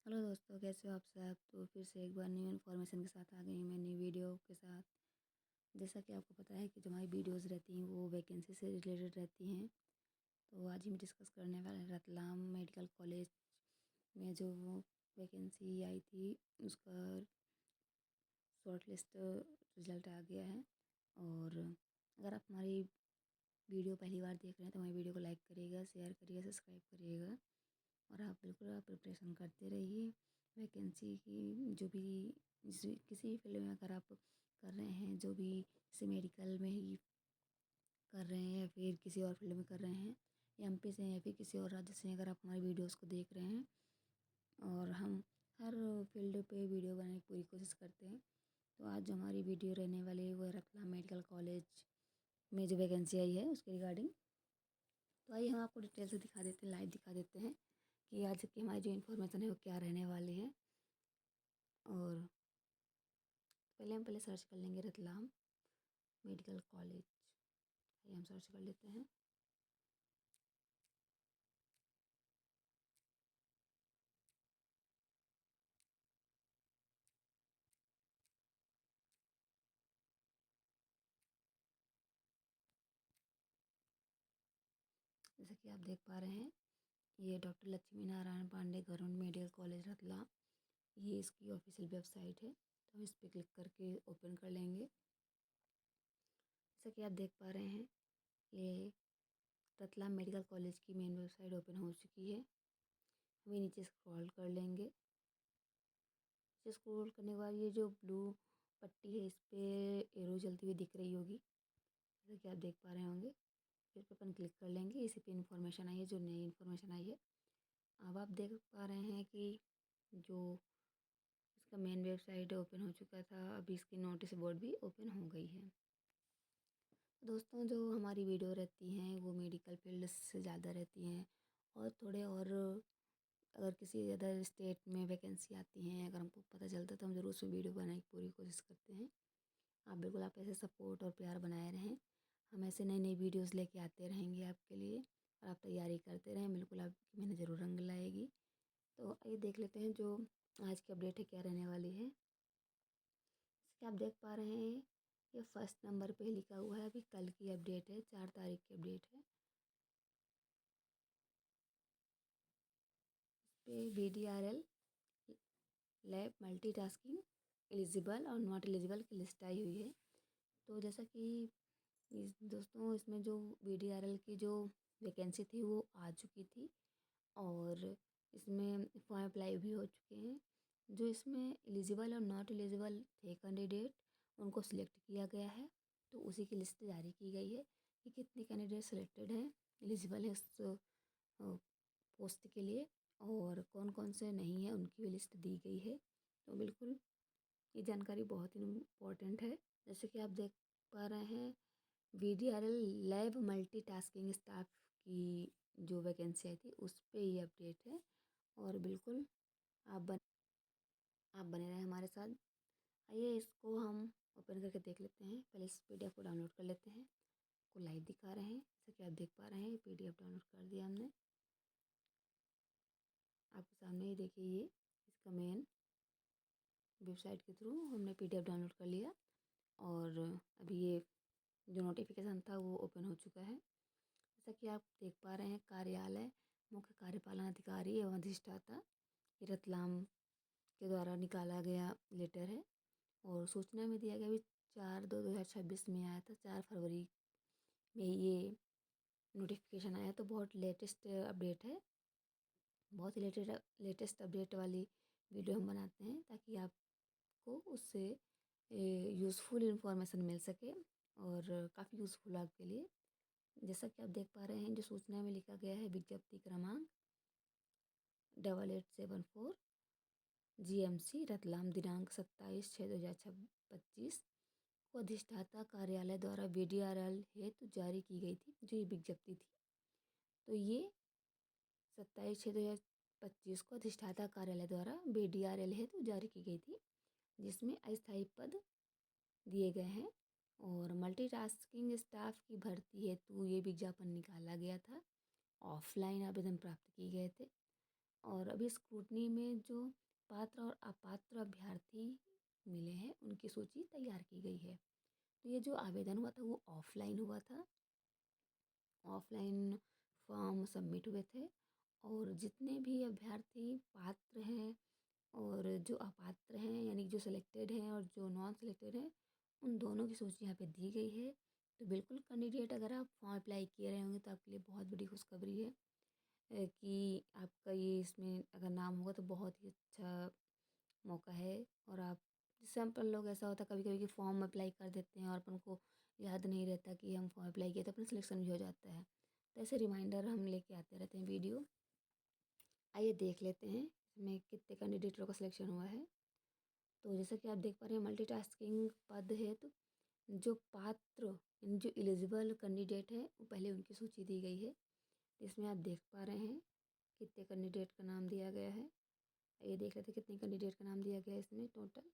Hello दोस्तों, कैसे हो आप सब। तो फिर से एक बार न्यू इन्फॉर्मेशन के साथ आ गई हूँ मैं न्यू वीडियो के साथ। जैसा कि आपको पता है कि जो हमारी वीडियोस रहती हैं वो वैकेंसी से रिलेटेड रहती हैं। तो आज ही मैं डिस्कस करने वाले हैं रतलाम मेडिकल कॉलेज में जो वैकेंसी आई थी उसका शॉर्ट लिस्ट रिजल्ट आ गया है। और अगर आप हमारी वीडियो पहली बार देख रहे हैं तो हमारी वीडियो को लाइक करिएगा, शेयर करिएगा, सब्सक्राइब करिएगा। और आप बिल्कुल आप प्रिपरेशन करते रहिए वैकेंसी की। जो भी किसी भी फील्ड में अगर आप कर रहे हैं, जो भी जैसे मेडिकल में ही कर रहे हैं या फिर किसी और फील्ड में कर रहे हैं, एमपी से या फिर किसी और राज्य से अगर आप हमारी वीडियोस को देख रहे हैं, और हम हर फील्ड पे वीडियो बनाने की पूरी कोशिश करते हैं। तो आज जो हमारी वीडियो रहने वाली है वो है रतलाम मेडिकल कॉलेज में जो वैकेंसी आई है उसके रिगार्डिंग। तो आइए हम आपको डिटेल से दिखा देते हैं, लाइव दिखा देते हैं कि आज की हमारी जो इन्फॉर्मेशन है वो क्या रहने वाली है। और पहले सर्च कर लेंगे रतलाम मेडिकल कॉलेज। ये हम सर्च कर लेते हैं। जैसे कि आप देख पा रहे हैं, ये doctor Lakshmi Narayan Pandey government medical college Ratlam, ये इसकी ऑफिशियल वेबसाइट है। तो हम इस पर क्लिक करके ओपन कर लेंगे। जैसा कि आप देख पा रहे हैं, ये रतलाम मेडिकल कॉलेज की मेन वेबसाइट ओपन हो चुकी है। हमें नीचे स्क्रॉल कर लेंगे। नीचे स्क्रॉल करने के बाद ये जो ब्लू पट्टी है इस पर एरो चलती हुई दिख रही होगी, जैसा कि आप देख पा रहे होंगे। फिर पे अपन क्लिक कर लेंगे। इसी पे इन्फॉर्मेशन आई है, जो नई इन्फॉर्मेशन आई है। अब आप देख पा रहे हैं कि जो इसका मेन वेबसाइट ओपन हो चुका था, अभी इसकी नोटिस बोर्ड भी ओपन हो गई है। दोस्तों, जो हमारी वीडियो रहती हैं वो मेडिकल फील्ड से ज़्यादा रहती हैं, और थोड़े और अगर किसी अदर स्टेट में वैकेंसी आती हैं, अगर हमको पता चलता है तो हम ज़रूर उसमें वीडियो बनाने की पूरी कोशिश करते हैं। आप ऐसे सपोर्ट और प्यार बनाए रहें। हम ऐसे नई नई वीडियोस लेके आते रहेंगे आपके लिए, और आप तैयारी करते रहें। बिल्कुल आपकी मेहनत ज़रूर रंग लाएगी। तो आइए देख लेते हैं जो आज की अपडेट है क्या रहने वाली है। जैसे कि आप देख पा रहे हैं, ये फर्स्ट नंबर पे लिखा हुआ है। अभी कल की अपडेट है, 4 तारीख की अपडेट है। इस पे VDRL लैब मल्टीटास्किंग एलिजिबल और नॉट एलिजिबल की लिस्ट आई हुई है। तो जैसा कि दोस्तों, इसमें जो VDRL की जो वैकेंसी थी वो आ चुकी थी, और इसमें फॉर्म अप्लाई भी हो चुके हैं। जो इसमें एलिजिबल और नॉट एलिजिबल थे कैंडिडेट, उनको सिलेक्ट किया गया है। तो उसी की लिस्ट जारी की गई है कि कितने कैंडिडेट सिलेक्टेड हैं, एलिजिबल है इस पोस्ट के लिए, और कौन कौन से नहीं है उनकी भी लिस्ट दी गई है। तो बिल्कुल ये जानकारी बहुत ही इम्पोर्टेंट है। जैसे कि आप देख पा रहे हैं, VDRL लैब मल्टीटास्किंग स्टाफ की जो वैकेंसी आई थी उस पे ये अपडेट है। और बिल्कुल आप बन आप बने रहें हमारे साथ। आइए इसको हम ओपन करके देख लेते हैं। पहले इस PDF को डाउनलोड कर लेते हैं। को लाइव दिखा रहे हैं, जैसे कि आप देख पा रहे हैं PDF डाउनलोड कर दिया हमने। आपके सामने ही देखिए, ये इसका मेन वेबसाइट के थ्रू हमने PDF डाउनलोड कर लिया, और अभी ये जो नोटिफिकेशन था वो ओपन हो चुका है। जैसा कि आप देख पा रहे हैं, कार्यालय मुख्य कार्यपालन अधिकारी एवं अधिष्ठाता ये रतलाम के द्वारा निकाला गया लेटर है। और सूचना में दिया गया भी 4/2/2026 में आया था। 4 फरवरी में ये नोटिफिकेशन आया। तो बहुत लेटेस्ट अपडेट है। बहुत ही लेटेस्ट अपडेट वाली वीडियो हम बनाते हैं ताकि आपको उससे यूज़फुल इंफॉर्मेशन मिल सके, और काफ़ी यूज़फुल आपके लिए। जैसा कि आप देख पा रहे हैं, जो सूचना में लिखा गया है, विज्ञप्ति क्रमांक 8874 GMC रतलाम दिनांक 27/6/2025 को अधिष्ठाता कार्यालय द्वारा VDRL हेतु जारी की गई थी। जो ये विज्ञप्ति थी, तो ये 27/6/2025 को अधिष्ठाता कार्यालय द्वारा VDRL हेतु जारी की गई थी, जिसमें अस्थायी पद दिए गए हैं। और मल्टीटास्किंग स्टाफ की भर्ती हेतु ये विज्ञापन निकाला गया था। ऑफलाइन आवेदन प्राप्त किए गए थे, और अभी स्क्रूटनी में जो पात्र और अपात्र अभ्यर्थी मिले हैं उनकी सूची तैयार की गई है। तो ये जो आवेदन हुआ था वो ऑफलाइन हुआ था, ऑफलाइन फॉर्म सबमिट हुए थे और जितने भी अभ्यर्थी पात्र हैं और जो अपात्र हैं यानी जो सिलेक्टेड हैं और जो नॉन सिलेक्टेड हैं उन दोनों की सूची यहाँ पे दी गई है। तो बिल्कुल कैंडिडेट अगर आप फॉर्म अप्लाई किए रहे होंगे तो आपके लिए बहुत बड़ी खुशखबरी है कि आपका ये इसमें अगर नाम होगा तो बहुत ही अच्छा मौका है। और आप जैसे अपन लोग ऐसा होता है कभी कभी कि फॉर्म अप्लाई कर देते हैं और अपन को याद नहीं रहता कि हम फॉर्म अप्लाई किए तो अपना सिलेक्शन भी हो जाता है। तो ऐसे रिमाइंडर हम लेके आते रहते हैं वीडियो। आइए देख लेते हैं इसमें कितने कैंडिडेटों का सिलेक्शन हुआ है। तो जैसा कि आप देख पा रहे हैं मल्टीटास्किंग पद है तो जो पात्र यानी जो एलिजिबल कैंडिडेट है वो पहले उनकी सूची दी गई है। इसमें आप देख पा रहे हैं कितने कैंडिडेट का नाम दिया गया है। ये देख लेते हैं कितने कैंडिडेट का नाम दिया गया है इसमें टोटल।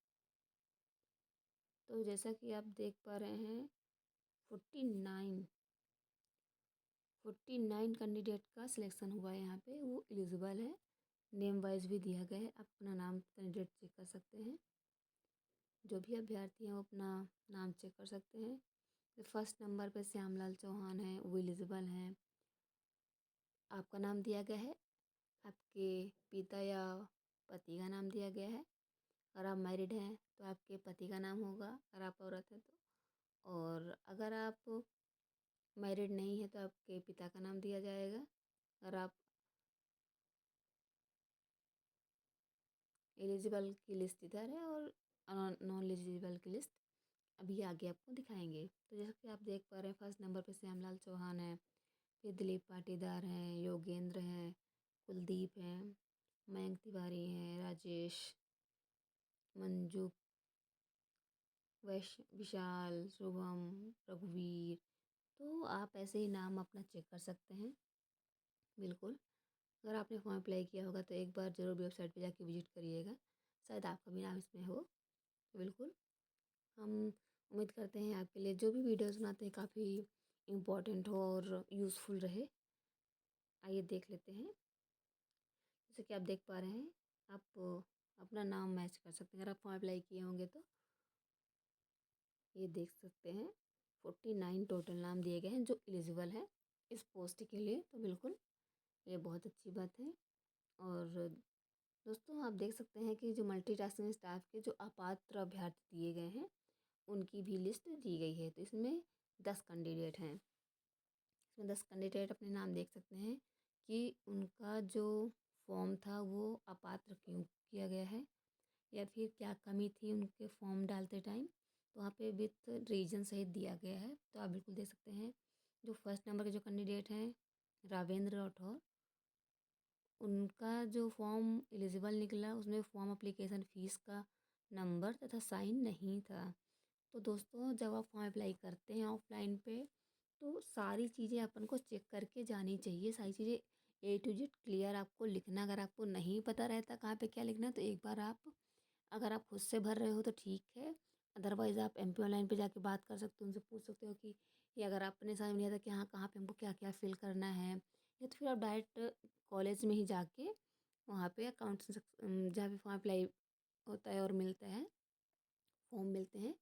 तो जैसा कि आप देख पा रहे हैं 49 49 कैंडिडेट का सिलेक्शन हुआ है यहाँ पे, वो एलिजिबल है। नेम वाइज भी दिया गया है, आप अपना नाम कैंडिडेट चेक कर सकते हैं। जो भी अभ्यर्थी हैं वो अपना नाम चेक कर सकते हैं। तो फर्स्ट नंबर पे श्यामलाल चौहान है, वो एलिजिबल हैं। आपका नाम दिया गया है, आपके पिता या पति का नाम दिया गया है। अगर आप मैरिड हैं तो आपके पति का नाम होगा, अगर आप औरत हैं तो। और अगर आप मैरिड नहीं है तो आपके पिता का नाम दिया जाएगा। अगर आप एलिजिबल की लिस्ट इधर है और नॉन एलिजिबल की लिस्ट अभी आगे आपको दिखाएंगे। तो जैसा कि आप देख पा रहे हैं फर्स्ट नंबर पे श्यामलाल चौहान है, फिर दिलीप पाटीदार हैं, योगेंद्र हैं, कुलदीप हैं, मयंक तिवारी हैं, राजेश, मंजू, विशाल, शुभम, रघुवीर। तो आप ऐसे ही नाम अपना चेक कर सकते हैं। बिल्कुल, अगर आपने फॉर्म अप्लाई किया होगा तो एक बार ज़रूर वेबसाइट पे जाके विजिट करिएगा, शायद आपका भी नाम इसमें हो। तो बिल्कुल हम उम्मीद करते हैं आपके लिए जो भी वीडियोस बनाते हैं काफ़ी इम्पोर्टेंट हो और यूज़फुल रहे। आइए देख लेते हैं। जैसे कि आप देख पा रहे हैं, आप अपना नाम मैच कर सकते हैं अगर आप फॉर्म अप्लाई किए होंगे तो। ये देख सकते हैं 49 टोटल नाम दिए गए हैं जो एलिजिबल हैं इस पोस्ट के लिए। तो बिल्कुल ये बहुत अच्छी बात है। और दोस्तों आप देख सकते हैं कि जो मल्टीटास्किंग स्टाफ के जो अपात्र अभ्यर्थी दिए गए हैं उनकी भी लिस्ट दी गई है। तो इसमें 10 कैंडिडेट हैं। इसमें 10 कैंडिडेट अपने नाम देख सकते हैं कि उनका जो फॉर्म था वो अपात्र क्यों किया गया है या फिर क्या कमी थी उनके फॉर्म डालते टाइम। तो वहाँ पे विथ रीजन सहित दिया गया है। तो आप बिल्कुल देख सकते हैं जो फर्स्ट नंबर के जो कैंडिडेट हैं रावेंद्र राठौर, उनका जो फॉर्म एलिजिबल निकला उसमें फॉर्म अप्लीकेशन फ़ीस का नंबर तथा साइन नहीं था। तो दोस्तों जब आप फॉर्म अप्लाई करते हैं ऑफलाइन पे तो सारी चीज़ें अपन को चेक करके जानी चाहिए। सारी चीज़ें ए टू जेड क्लियर आपको लिखना, अगर आपको नहीं पता रहता कहाँ पे क्या लिखना है तो एक बार आप अगर आप खुद से भर रहे हो तो ठीक है। अदरवाइज़ आप एमपी ऑनलाइन पे जाके बात कर सकते हो, उनसे पूछ सकते हो कि अगर अपने समझ में नहीं आता कि हाँ कहाँ पे हमको क्या क्या फिल करना है, या तो फिर आप डायरेक्ट कॉलेज में ही जाके वहाँ पे अकाउंट जहाँ पे फॉर्म अप्लाई होता है और मिलता है, फॉर्म मिलते हैं,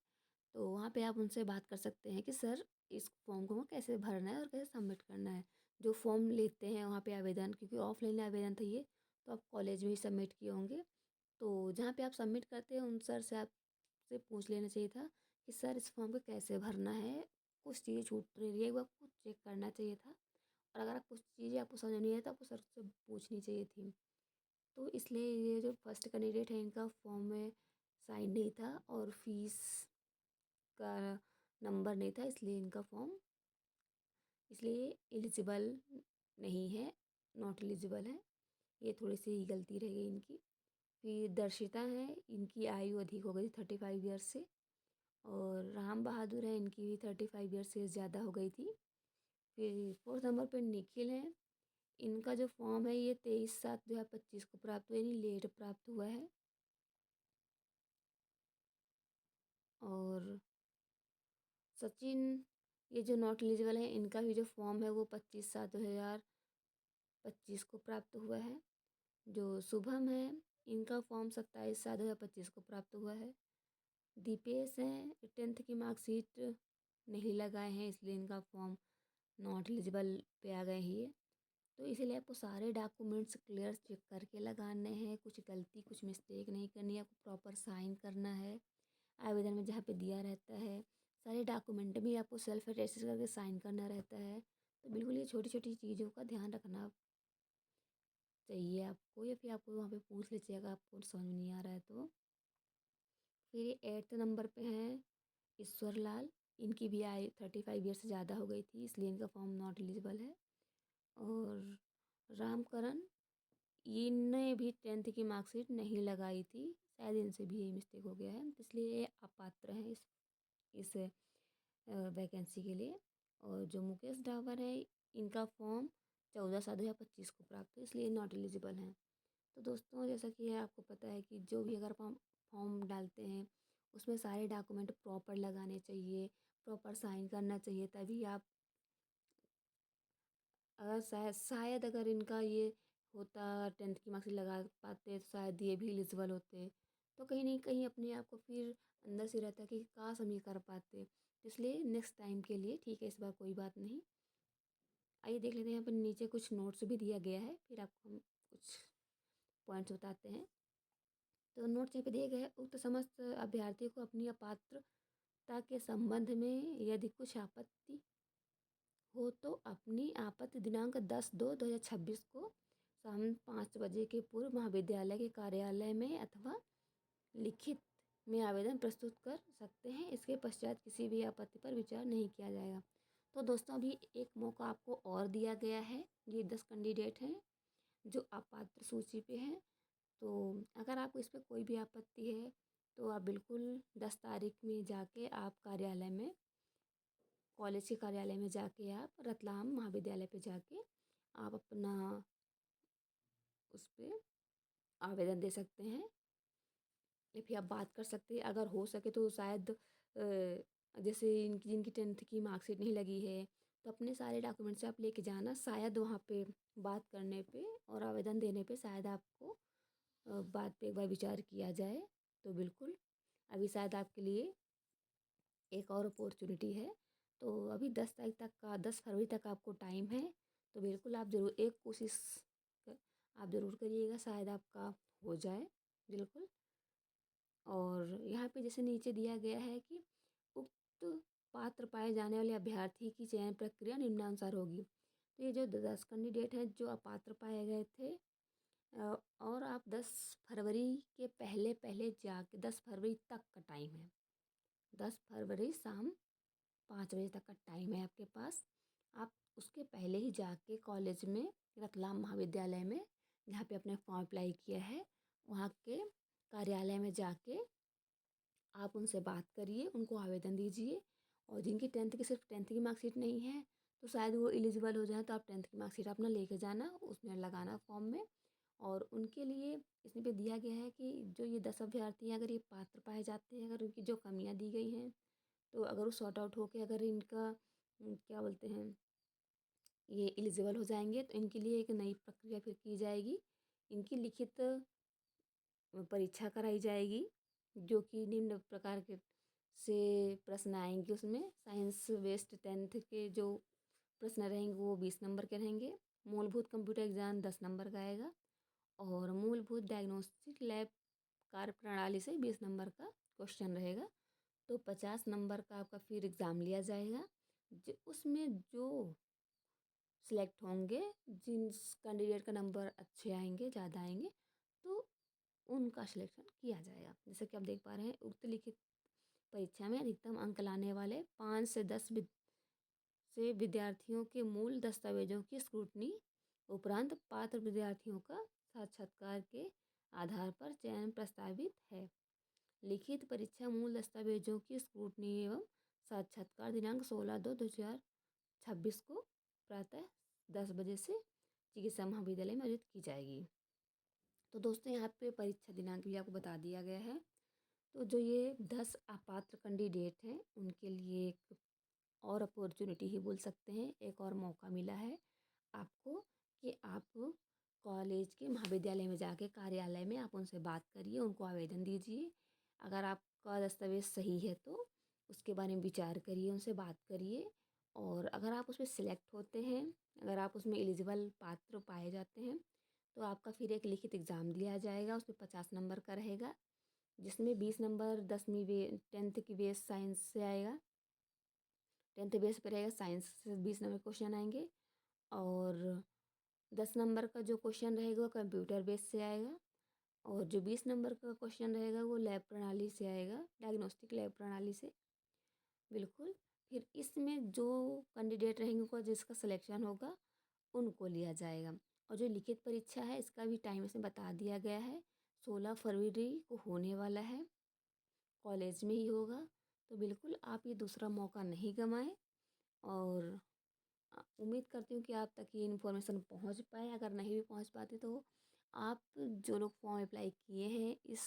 तो वहाँ पे आप उनसे बात कर सकते हैं कि सर इस फॉर्म को कैसे भरना है और कैसे सबमिट करना है। जो फॉर्म लेते हैं वहाँ पे आवेदन, क्योंकि ऑफलाइन आवेदन था ये, तो आप कॉलेज में ही सबमिट किए होंगे। तो जहाँ पे आप सबमिट करते हैं उन सर से आपसे पूछ लेना चाहिए था कि सर इस फॉर्म को कैसे भरना है, कुछ चीज़ें छूट रही है एक बार आपको चेक करना चाहिए था। और अगर आप कुछ चीज़ें आपको समझ नहीं आया तो आपको सर से पूछनी चाहिए थी। तो इसलिए ये जो फर्स्ट कैंडिडेट है इनका फॉर्म में साइन नहीं था और फीस का नंबर नहीं था, इसलिए इनका फॉर्म इसलिए एलिजिबल नहीं है, नॉट एलिजिबल है। ये थोड़ी सी गलती रह गई इनकी। फिर दर्शिता है, इनकी आयु अधिक हो गई 35 ईयर्स से। और राम बहादुर है, इनकी भी 35 ईयर्स से ज़्यादा हो गई थी। फिर फोर्थ नंबर पर निखिल हैं, इनका जो फॉर्म है ये 23/7/2025 को प्राप्त हुआ, यानी लेट प्राप्त हुआ है। और सचिन, ये जो नॉट एलिजिबल है इनका भी जो फॉर्म है वो 25/7/2025 को प्राप्त हुआ है। जो शुभम है, इनका फॉर्म 27/7/2025 को प्राप्त हुआ है। दीपेश हैं, 10th की मार्कशीट नहीं लगाए हैं, इसलिए इनका फॉर्म नॉट एलिजिबल पे आ गए ही है। तो इसीलिए आपको सारे डॉक्यूमेंट्स क्लियर चेक करके लगाने हैं, कुछ गलती कुछ मिस्टेक नहीं करनी है, आपको प्रॉपर साइन करना है आवेदन में जहाँ पे दिया रहता है। सारे डॉक्यूमेंट भी आपको सेल्फ अटेस्टेड करके साइन करना रहता है। तो बिल्कुल ये छोटी छोटी चीज़ों का ध्यान रखना चाहिए आपको, या फिर आपको वहाँ पे पूछ लीजिएगा आपको समझ में नहीं आ रहा है तो। फिर ये 8th नंबर पे हैं ईश्वर लाल, इनकी भी आयु 35 ईयर से ज़्यादा हो गई थी, इसलिए इनका फॉर्म नॉट एलिजिबल है। और रामकरण, इनने भी 10th की मार्कशीट नहीं लगाई थी, शायद इनसे भी यही मिस्टेक हो गया है, तो इसलिए ये अपात्र हैं इस वैकेंसी के लिए। और जो मुकेश डावर है, इनका फॉर्म 14/7/2025 को प्राप्त हुआ, इसलिए नॉट एलिजिबल हैं। तो दोस्तों, जैसा कि आपको पता है कि जो भी अगर हम फॉर्म डालते हैं उसमें सारे डॉक्यूमेंट प्रॉपर लगाने चाहिए, प्रॉपर साइन करना चाहिए, तभी आप, अगर शायद अगर इनका ये होता 10th की मार्क्सिट लगा पाते तो शायद ये भी एलिजिबल होते। तो कहीं नहीं कहीं अपने आप को फिर अंदर से रहता कि काश हम ये कर पाते, तो इसलिए नेक्स्ट टाइम के लिए ठीक है, इस बार कोई बात नहीं। आइए देख लेते हैं, यहाँ पर नीचे कुछ नोट्स भी दिया गया है, फिर आपको हम कुछ पॉइंट्स बताते हैं। तो नोट्स यहाँ पे दिए गए हैं, उक्त समस्त अभ्यर्थियों को अपनी अपात्रता के संबंध में यदि कुछ आपत्ति हो तो अपनी आपत्ति दिनांक 10/2/2026 को शाम 5 बजे के पूर्व महाविद्यालय के कार्यालय में अथवा लिखित में आवेदन प्रस्तुत कर सकते हैं। इसके पश्चात किसी भी आपत्ति पर विचार नहीं किया जाएगा। तो दोस्तों, अभी एक मौका आपको और दिया गया है। ये 10 कैंडिडेट हैं जो अपात्र सूची पे हैं। तो अगर आपको इस पर कोई भी आपत्ति है तो आप बिल्कुल 10 तारीख में जाके आप कार्यालय में, कॉलेज के कार्यालय में जाके, आप रतलाम महाविद्यालय पे जाके आप अपना उस पर आवेदन दे सकते हैं, या फिर आप बात कर सकते हैं। अगर हो सके तो शायद जैसे इनकी जिनकी 10th की मार्कशीट नहीं लगी है तो अपने सारे डॉक्यूमेंट्स आप लेके जाना, शायद वहाँ पे बात करने पे और आवेदन देने पे शायद आपको बात पे एक बार विचार किया जाए। तो बिल्कुल अभी शायद आपके लिए एक और अपॉर्चुनिटी है। तो अभी 10 तारीख तक का, 10 फरवरी तक आपको टाइम है। तो बिल्कुल आप ज़रूर एक कोशिश आप ज़रूर करिएगा, शायद आपका हो जाए बिल्कुल। और यहाँ पे जैसे नीचे दिया गया है कि उक्त पात्र पाए जाने वाले अभ्यर्थी की चयन प्रक्रिया निम्नानुसार होगी। तो ये जो 10 कैंडिडेट हैं जो अपात्र पाए गए थे, और आप 10 फरवरी के पहले पहले जाके, 10 फरवरी तक का टाइम है, 10 फरवरी शाम 5 बजे तक का टाइम है आपके पास। आप उसके पहले ही जाके कॉलेज में, रतलाम महाविद्यालय में जहाँ पे आपने फॉर्म अप्लाई किया है, वहाँ के कार्यालय में जाके आप उनसे बात करिए, उनको आवेदन दीजिए। और जिनकी 10th की, सिर्फ 10th की मार्कशीट नहीं है तो शायद वो एलिजिबल हो जाए, तो आप 10th की मार्कशीट अपना लेके जाना, उसमें लगाना फॉर्म में। और उनके लिए इसमें पे दिया गया है कि जो ये 10 अभ्यर्थी हैं, अगर ये पात्र पाए जाते हैं, अगर उनकी जो कमियां दी गई हैं तो अगर वो सॉर्ट आउट होके अगर इनका क्या बोलते हैं, ये एलिजिबल हो जाएंगे, तो इनके लिए एक नई प्रक्रिया फिर की जाएगी। इनकी लिखित परीक्षा कराई जाएगी, जो कि निम्न प्रकार के से प्रश्न आएंगे। उसमें साइंस बेस्ड 10th के जो प्रश्न रहेंगे वो 20 नंबर के रहेंगे। मूलभूत कंप्यूटर एग्जाम 10 नंबर का आएगा। और मूलभूत डायग्नोस्टिक लैब कार्य प्रणाली से 20 नंबर का क्वेश्चन रहेगा। तो 50 नंबर का आपका फिर एग्ज़ाम लिया जाएगा। उसमें जो सिलेक्ट होंगे, जिन कैंडिडेट का नंबर अच्छे आएंगे, ज़्यादा आएंगे, तो उनका सिलेक्शन किया जाएगा। जैसे कि आप देख पा रहे हैं, उक्त लिखित परीक्षा में अधिकतम अंक लाने वाले 5 से 10 विद्यार्थियों के मूल दस्तावेजों की स्क्रूटनी उपरांत पात्र विद्यार्थियों का साक्षात्कार के आधार पर चयन प्रस्तावित है। लिखित परीक्षा मूल दस्तावेजों की स्क्रूटनी एवं साक्षात्कार दिनांक 16/2/2026 को प्रातः 10 बजे से चिकित्सा महाविद्यालय में आयोजित की जाएगी। तो दोस्तों, यहाँ पे परीक्षा दिनांक भी आपको बता दिया गया है। तो जो ये 10 अपात्र कैंडिडेट हैं उनके लिए एक और अपॉर्चुनिटी ही बोल सकते हैं, एक और मौका मिला है आपको कि आप कॉलेज के महाविद्यालय में जाके कार्यालय में आप उनसे बात करिए, उनको आवेदन दीजिए। अगर आपका दस्तावेज़ सही है तो उसके बारे में विचार करिए, उनसे बात करिए और अगर आप उसमें सिलेक्ट होते हैं, अगर आप उसमें एलिजिबल पात्र पाए जाते हैं, तो आपका फिर एक लिखित एग्ज़ाम लिया जाएगा, उसमें 50 नंबर का रहेगा, जिसमें 20 नंबर 10वीं 10th की बेस साइंस से आएगा। 10th बेस पे रहेगा, साइंस से 20 नंबर क्वेश्चन आएंगे और 10 नंबर का जो क्वेश्चन रहेगा वो कंप्यूटर बेस से आएगा और जो 20 नंबर का क्वेश्चन रहेगा वो लैब प्रणाली से आएगा, डायग्नोस्टिक लैब प्रणाली से। बिल्कुल, फिर इसमें जो कैंडिडेट रहेंगे उनको जिसका सिलेक्शन होगा उनको लिया जाएगा। और जो लिखित परीक्षा है इसका भी टाइम इसमें बता दिया गया है, 16 फरवरी को होने वाला है, कॉलेज में ही होगा। तो बिल्कुल आप ये दूसरा मौका नहीं गंवाएं और उम्मीद करती हूँ कि आप तक ये इन्फॉर्मेशन पहुँच पाए। अगर नहीं भी पहुँच पाती तो आप जो लोग फॉर्म अप्लाई किए हैं इस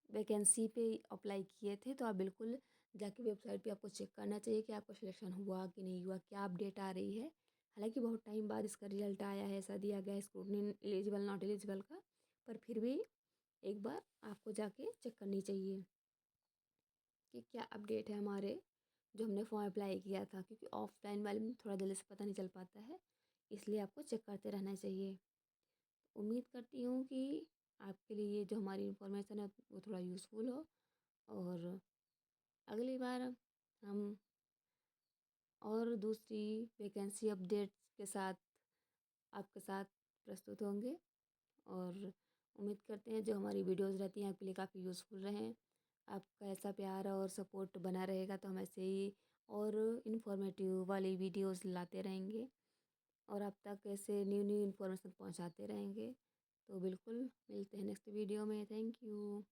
वैकेंसी पे अप्लाई किए थे तो आप बिल्कुल जाके वेबसाइट पे आपको चेक करना चाहिए कि आपका सिलेक्शन हुआ कि नहीं हुआ, क्या अपडेट आ रही है। हालांकि बहुत टाइम बाद इसका रिजल्ट आया है, ऐसा दिया गया है स्क्रूटनी एलिजिबल नॉट एलिजिबल का, पर फिर भी एक बार आपको जाके चेक करनी चाहिए कि क्या अपडेट है हमारे जो हमने फॉर्म अप्लाई किया था, क्योंकि ऑफलाइन वाले में थोड़ा जल्दी से पता नहीं चल पाता है, इसलिए आपको चेक करते रहना चाहिए। उम्मीद करती हूँ कि आपके लिए जो हमारी इन्फॉर्मेशन है वो थोड़ा यूज़फुल हो और अगली बार हम और दूसरी वैकेंसी अपडेट्स के साथ आपके साथ प्रस्तुत होंगे और उम्मीद करते हैं जो हमारी वीडियोज़ रहती हैं आपके लिए काफ़ी यूज़फुल रहें। आपका ऐसा प्यार और सपोर्ट बना रहेगा तो हम ऐसे ही और इन्फॉर्मेटिव वाली वीडियोज़ लाते रहेंगे और आप तक ऐसे न्यू न्यू इन्फॉर्मेशन पहुंचाते रहेंगे। तो बिल्कुल मिलते हैं नेक्स्ट वीडियो में। Thank you.